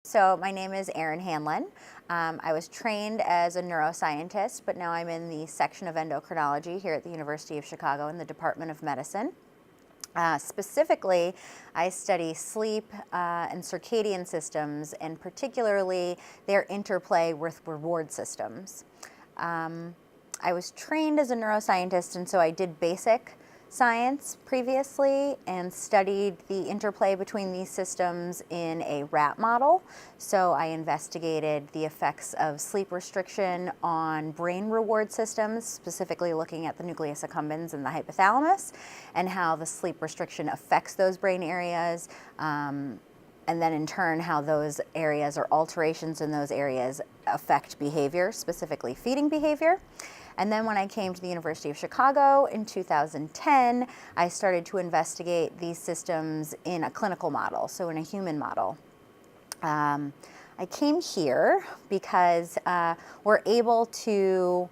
So my name is Erin Hanlon. I was trained as a neuroscientist, but now I'm in the Section of Endocrinology here at the University of Chicago in the Department of Medicine. Specifically, I study sleep and circadian systems, and particularly their interplay with reward systems. I was trained as a neuroscientist, and so I did basic science previously and studied the interplay between these systems in a rat model. So I investigated the effects of sleep restriction on brain reward systems, specifically looking at the nucleus accumbens and the hypothalamus, and how the sleep restriction affects those brain areas, and then in turn how those areas or alterations in those areas affect behavior, specifically feeding behavior. And then when I came to the University of Chicago in 2010, I started to investigate these systems in a clinical model, so in a human model. I came here because we're able to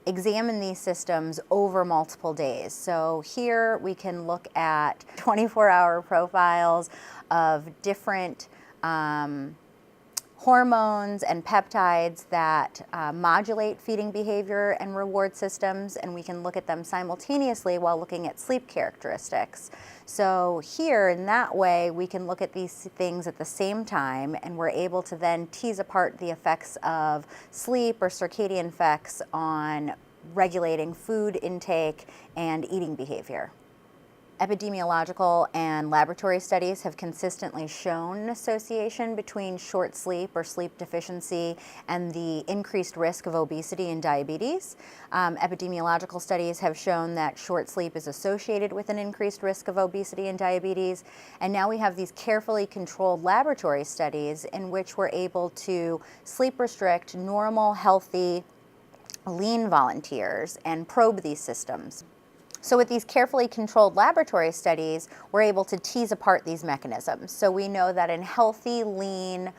examine these systems over multiple days. So here we can look at 24-hour profiles of different hormones and peptides that modulate feeding behavior and reward systems, and we can look at them simultaneously while looking at sleep characteristics. So here, in that way, we can look at these things at the same time, and we're able to then tease apart the effects of sleep or circadian effects on regulating food intake and eating behavior. Epidemiological and laboratory studies have consistently shown an association between short sleep or sleep deficiency and the increased risk of obesity and diabetes. Epidemiological studies have shown that short sleep is associated with an increased risk of obesity and diabetes. And now we have these carefully controlled laboratory studies in which we're able to sleep restrict normal, healthy, lean volunteers and probe these systems. So with these carefully controlled laboratory studies, we're able to tease apart these mechanisms. So we know that in healthy, lean,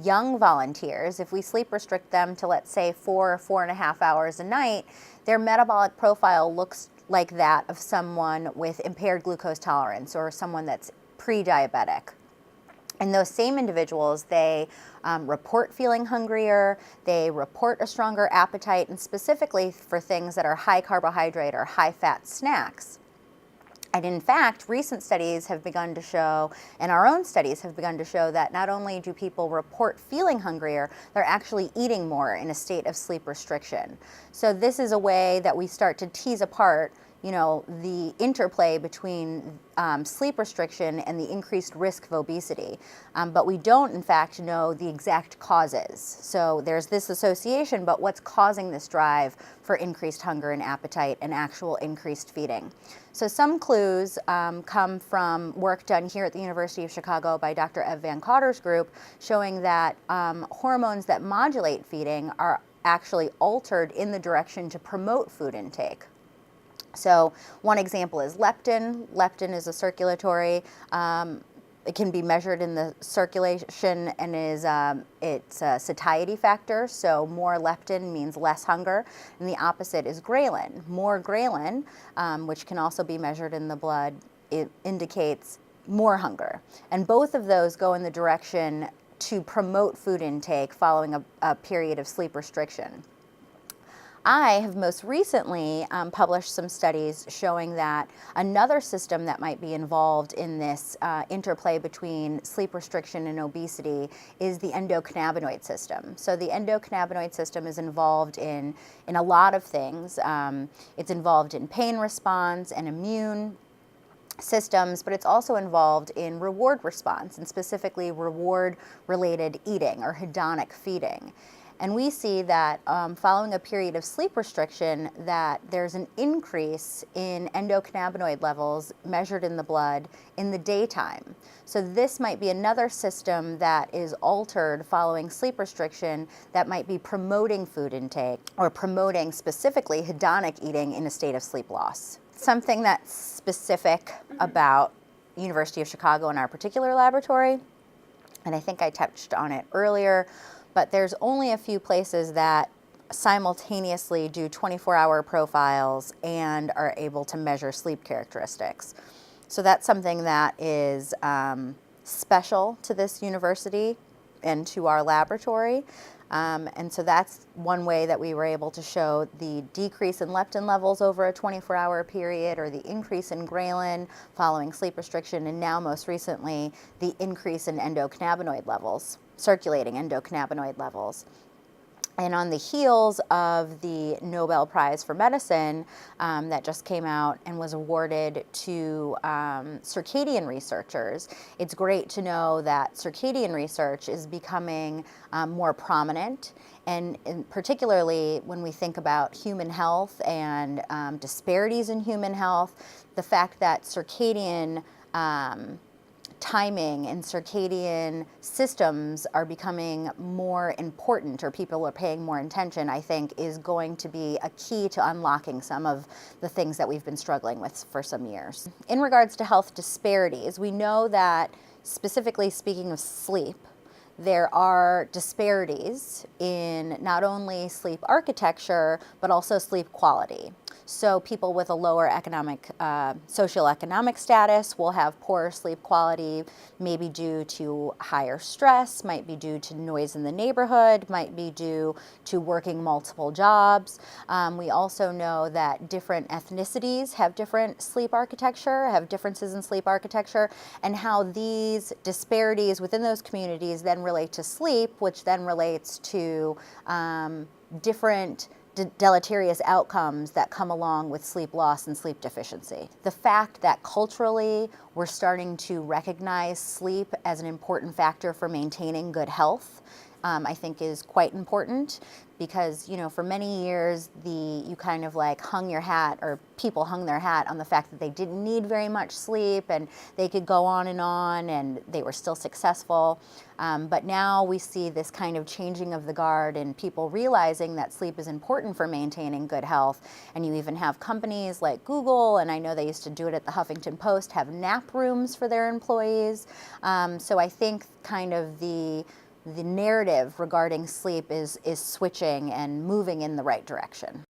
young volunteers, if we sleep restrict them to, let's say, 4 or 4.5 hours a night, their metabolic profile looks like that of someone with impaired glucose tolerance or someone that's pre-diabetic. And those same individuals, they report feeling hungrier, they report a stronger appetite, and specifically for things that are high carbohydrate or high fat snacks. And in fact, recent studies have begun to show, and our own studies have begun to show, that not only do people report feeling hungrier, they're actually eating more in a state of sleep restriction. So this is a way that we start to tease apart the interplay between sleep restriction and the increased risk of obesity. But we don't, in fact, know the exact causes. So there's this association, but what's causing this drive for increased hunger and appetite and actual increased feeding? So some clues come from work done here at the University of Chicago by Dr. Ev Van Cotter's group, showing that hormones that modulate feeding are actually altered in the direction to promote food intake. So one example is leptin. Leptin is a circulatory. It can be measured in the circulation and it's a satiety factor. So more leptin means less hunger. And the opposite is ghrelin. More ghrelin, which can also be measured in the blood, it indicates more hunger. And both of those go in the direction to promote food intake following a period of sleep restriction. I have most recently published some studies showing that another system that might be involved in this interplay between sleep restriction and obesity is the endocannabinoid system. So the endocannabinoid system is involved in a lot of things. It's involved in pain response and immune systems, but it's also involved in reward response, and specifically reward-related eating or hedonic feeding. And we see that following a period of sleep restriction, that there's an increase in endocannabinoid levels measured in the blood in the daytime. So this might be another system that is altered following sleep restriction that might be promoting food intake or promoting specifically hedonic eating in a state of sleep loss. Something that's specific about University of Chicago and our particular laboratory, and I think I touched on it earlier, but there's only a few places that simultaneously do 24-hour profiles and are able to measure sleep characteristics. So that's something that is special to this university. and to our laboratory. And so that's one way that we were able to show the decrease in leptin levels over a 24-hour period, or the increase in ghrelin following sleep restriction, and now most recently, the increase in endocannabinoid levels, circulating endocannabinoid levels. And on the heels of the Nobel Prize for Medicine that just came out and was awarded to circadian researchers, it's great to know that circadian research is becoming more prominent. And particularly when we think about human health and disparities in human health, the fact that circadian timing and circadian systems are becoming more important, or people are paying more attention, I think is going to be a key to unlocking some of the things that we've been struggling with for some years. In regards to health disparities, we know that, specifically speaking of sleep, there are disparities in not only sleep architecture, but also sleep quality. So people with a lower socioeconomic status will have poorer sleep quality, maybe due to higher stress, might be due to noise in the neighborhood, might be due to working multiple jobs. We also know that different ethnicities have different sleep architecture, have differences in sleep architecture, and how these disparities within those communities then relate to sleep, which then relates to different deleterious outcomes that come along with sleep loss and sleep deficiency. The fact that culturally we're starting to recognize sleep as an important factor for maintaining good health, I think is quite important, because, you know, for many years you kind of like hung your hat, or people hung their hat on the fact that they didn't need very much sleep and they could go on and they were still successful. But now we see this kind of changing of the guard and people realizing that sleep is important for maintaining good health. And you even have companies like Google, and I know they used to do it at the Huffington Post, have nap rooms for their employees. So I think kind of the narrative regarding sleep is switching and moving in the right direction.